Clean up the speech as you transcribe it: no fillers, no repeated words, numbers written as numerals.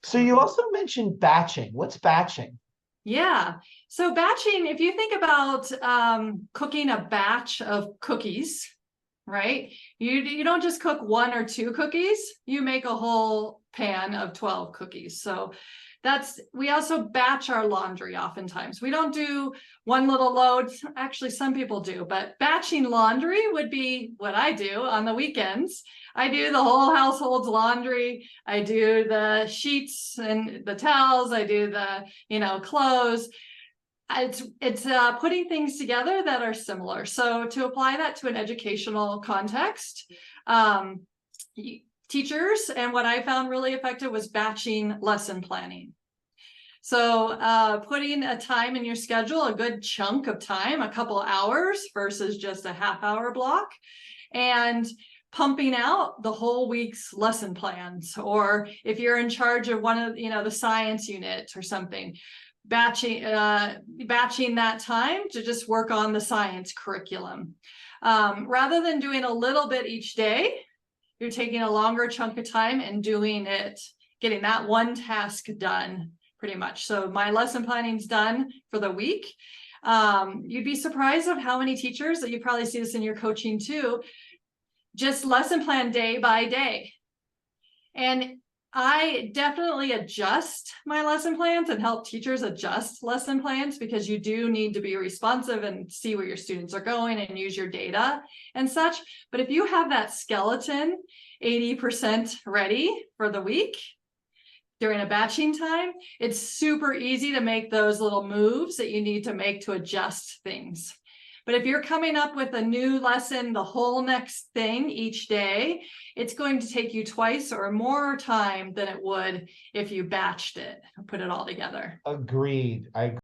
So you also mentioned batching. What's batching? Yeah. So batching, if you think about cooking a batch of cookies, right? You don't just cook one or two cookies, you make a whole pan of 12 cookies. So we also batch our laundry oftentimes. We don't do one little load. Actually, some people do, but batching laundry would be what I do on the weekends. I do the whole household's laundry. I do the sheets and the towels. I do the, clothes. It's putting things together that are similar. So to apply that to an educational context, teachers, and what I found really effective was batching lesson planning. So putting a time in your schedule, a good chunk of time, a couple hours versus just a half-hour block, and pumping out the whole week's lesson plans. Or if you're in charge of one of the science unit or something, batching that time to just work on the science curriculum. Rather than doing a little bit each day, you're taking a longer chunk of time and getting that one task done pretty much. So my lesson planning's done for the week. You'd be surprised of how many teachers, that you probably see this in your coaching too, just lesson plan day by day. And I definitely adjust my lesson plans and help teachers adjust lesson plans, because you do need to be responsive and see where your students are going and use your data and such. But if you have that skeleton 80% ready for the week during a batching time, it's super easy to make those little moves that you need to make to adjust things. But if you're coming up with a new lesson, the whole next thing each day, it's going to take you twice or more time than it would if you batched it and put it all together. Agreed. I